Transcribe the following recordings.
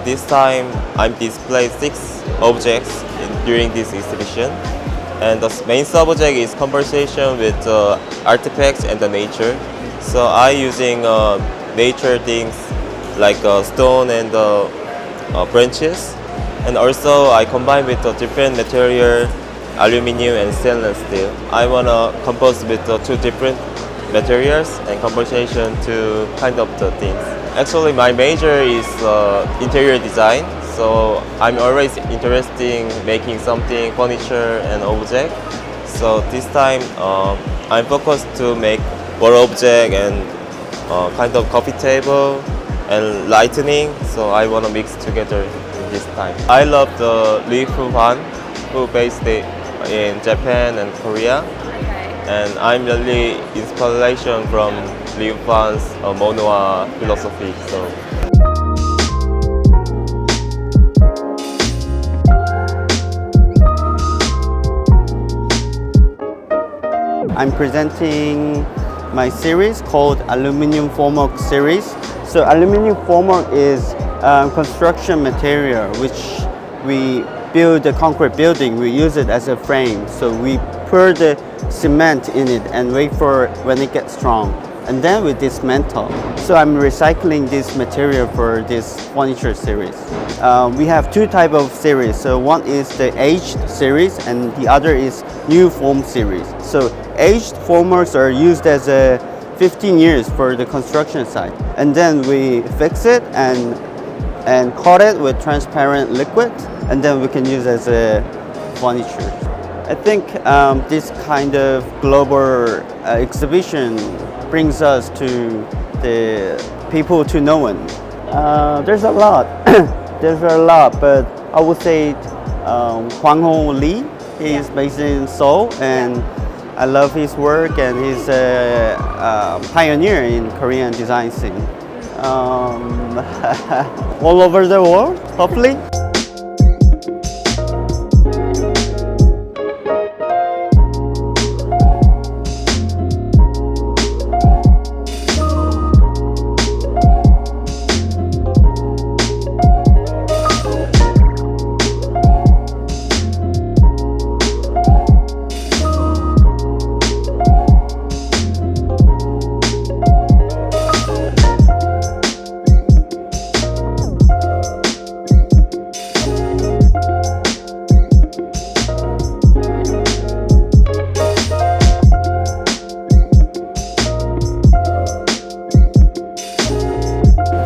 this time I'm displaying 6 objects during this exhibition. And the main subject is conversation with artifacts and the nature. So I using nature things like stone and branches. And also I combine with different material, aluminum and stainless steel. I want to compose with 2 different materials and conversation to kind of the things. Actually, my major is interior design, so I'm always interested in making something, furniture and object. So this time, I'm focused to make wall object and kind of coffee table and lighting. So I want to mix together this time. I love the Lee Hwachan, who based in Japan and Korea. And I'm really inspiration from Lee Hwachan's Monoa philosophy. So. I'm presenting my series called Aluminum Formwork series. So aluminum formwork is construction material which we build a concrete building. We use it as a frame. So we pour the cement in it and wait for when it gets strong, and then we dismantle. So I'm recycling this material for this furniture series. We have 2 types of series. So one is the aged series and the other is new form series. So aged formworks are used as a 15 years for the construction site, and then we fix it and coat it with transparent liquid, and then we can use as a furniture. I think this kind of global exhibition brings us to the people to know one. There's a lot. There's a lot, but I would say Hyunseog Lee. He is based in Seoul, and I love his work, and he's a pioneer in Korean design scene. All over the world, hopefully.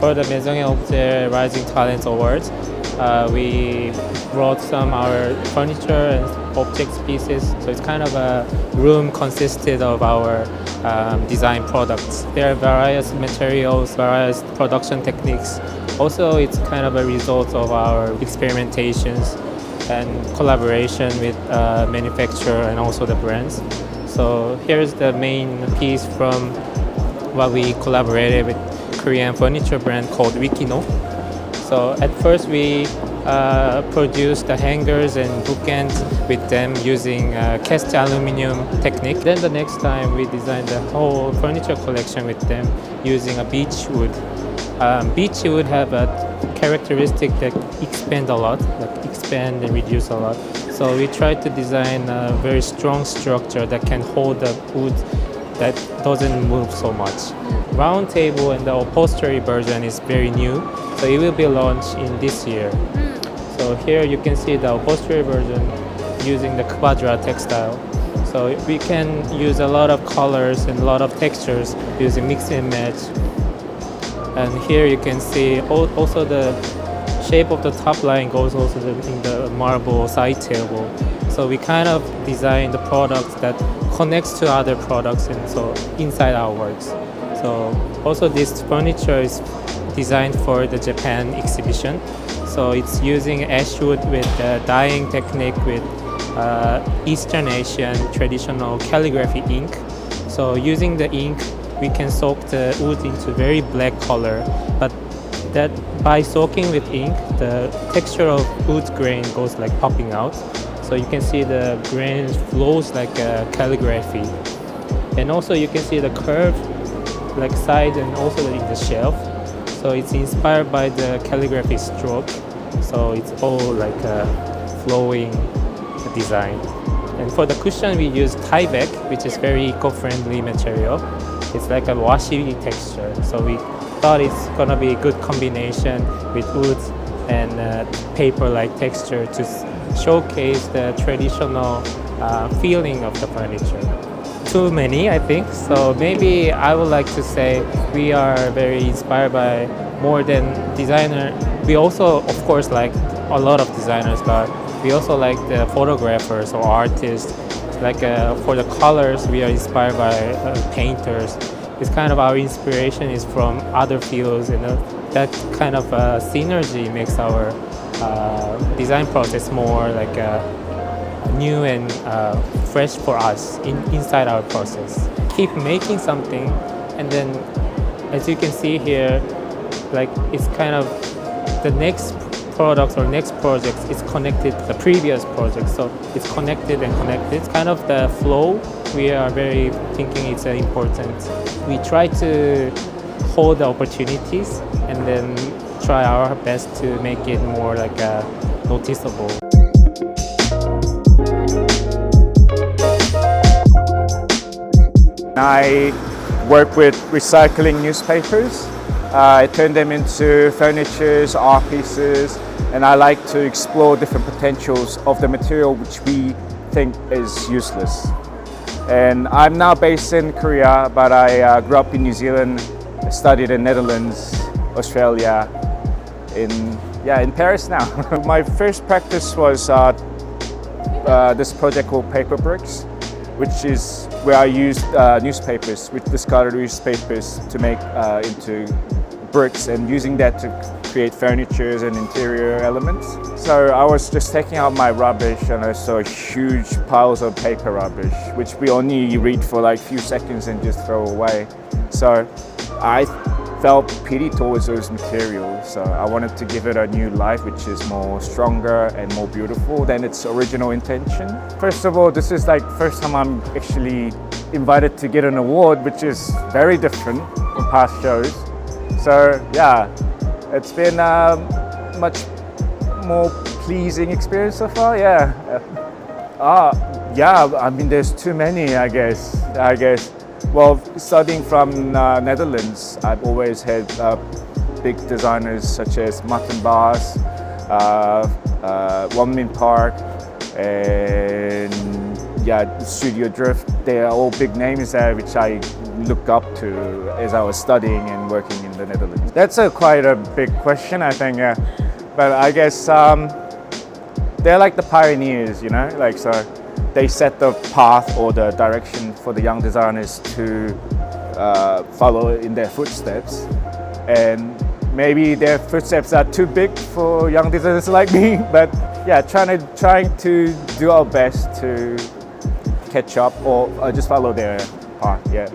For the Maison&Objet Rising Talents Awards, we brought some our furniture and objects pieces. So it's kind of a room consisted of our design products. There are various materials, various production techniques. Also, it's kind of a result of our experimentations and collaboration with manufacturer and also the brands. So here's the main piece from what we collaborated with Korean furniture brand called Wikino. So at first we produced the hangers and bookends with them using cast aluminum technique. Then the next time we designed the whole furniture collection with them using a beech wood. Beech wood have a characteristic that expand a lot, like expand and reduce a lot. So we tried to design a very strong structure that can hold the wood that doesn't move so much. Round table and the upholstery version is very new, so it will be launched in this year. So here you can see the upholstery version using the quadra textile. So we can use a lot of colors and a lot of textures using mix and match. And here you can see also the shape of the top line goes also in the marble side table. So we kind of design the products that connects to other products and so inside our works. So also this furniture is designed for the Japan exhibition. So it's using ash wood with dyeing technique with Eastern Asian traditional calligraphy ink. So using the ink, we can soak the wood into very black color, but that by soaking with ink, the texture of wood grain goes like popping out. So you can see the grain flows like a calligraphy. And also you can see the curve like side and also in the shelf. So it's inspired by the calligraphy stroke. So it's all like a flowing design. And for the cushion, we use Tyvek, which is very eco-friendly material. It's like a washi texture. So we thought it's gonna be a good combination with wood and paper-like texture to showcase the traditional feeling of the furniture. Too many, I think. So maybe I would like to say we are very inspired by more than designer. We also, of course, like a lot of designers, but we also like the photographers or artists. Like for the colors, we are inspired by painters. It's kind of our inspiration is from other fields, you know. That kind of synergy makes our design process more like new and fresh for us inside our process. Keep making something, and then as you can see here, like it's kind of the next product or next project is connected to the previous project, so it's connected and connected. It's kind of the flow. We are very thinking it's important. We try to hold the opportunities and then try our best to make it more like noticeable. I work with recycling newspapers. I turn them into furniture, art pieces, and I like to explore different potentials of the material which we think is useless. And I'm now based in Korea, but I grew up in New Zealand, studied in Netherlands, Australia, in Paris now. My first practice was this project called Paper Bricks, which is where I used newspapers, with discarded newspapers to make into bricks and using that to create furniture and interior elements. So I was just taking out my rubbish and I saw huge piles of paper rubbish, which we only read for like a few seconds and just throw away. So I felt pity towards those materials. So I wanted to give it a new life, which is more stronger and more beautiful than its original intention. First of all, this is like first time I'm actually invited to get an award, which is very different from past shows. So yeah, it's been a much more pleasing experience so far. Yeah. I mean, there's too many, I guess. Well, studying from Netherlands, I've always had big designers such as Martin Baas, Wonmin Park, and Studio Drift. They are all big names there, which I look up to as I was studying and working in the Netherlands. That's quite a big question, I think. But I guess they're like the pioneers, you know, like so. They set the path or the direction for the young designers to follow in their footsteps. And maybe their footsteps are too big for young designers like me, but yeah, trying to do our best to catch up or just follow their path, yeah.